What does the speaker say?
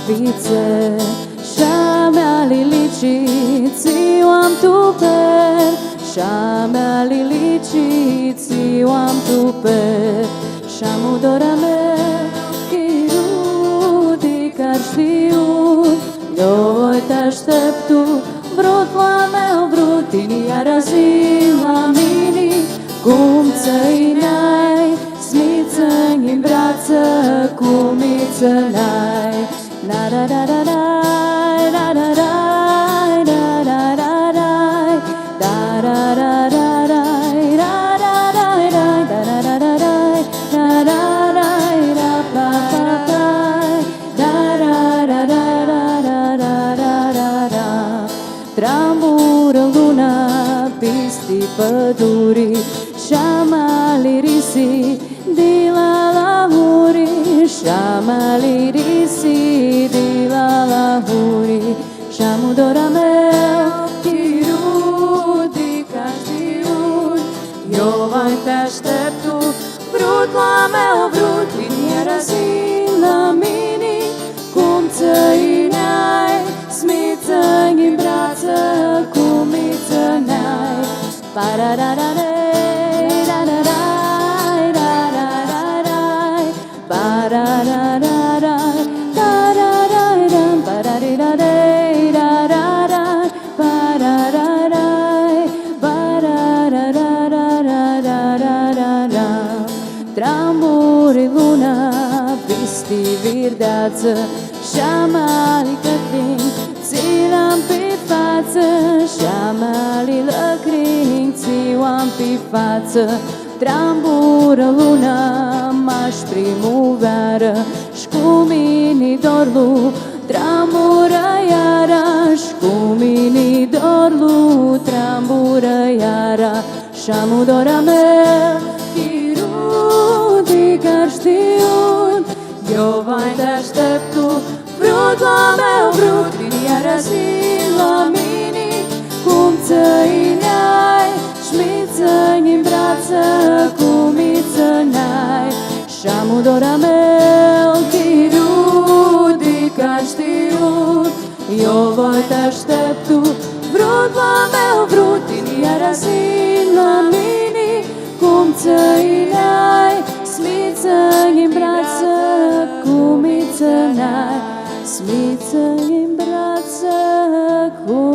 pice, Shamea lilici, Țiuam tu per, Shamea lilici, Țiuam tu per, Shamu dorame, Chirudi car știu, eu te așteptu, vrut la meu, vrut iar zi la mine, cum ți-ai n-ai, smiță-mi în brață, cum ți n-ai, la da da da da, da da da, da da da da, da da da da, da da da da, da da da da, da da da da, pa pa pa, da da da da da, da da da da. Trambură luna pisti pădurii, Shamali risi di la lahuri, Shamali risi di la lahuri, Shamu dorame, Chirudi ca știut, eu mai te așteptu, vrut la meu, vrut iar zi la mine, cum ți-ai n-ai, smiță-mi în brață, cum ți n-ai, pa-ra-ra-ra-ra. Tramburi luna, pisti virdeață, Shamali cătrin, ți-l-am pe față, Shamali lăcrin, ți-o-am pe față. Trambură luna, m-aș primăvară, și-cu mine dorlu, trambură iara, și-cu mine dorlu, trambură iara, și-amu dora meu, Chirudi car știut, eu mai te așteptu, vrut la meu, vrut iar zi la mine, cum ți-ai n-ai, smiță-mi în brață, cum ți n-ai, Shamu dora meu, Chirudi car știut, eu voi te așteptu, vrut la meu, vrut iar zi la mine, cum ți-ai n-ai, smiță-mi în brață, cum ți n-ai, smiță-mi în brață, cum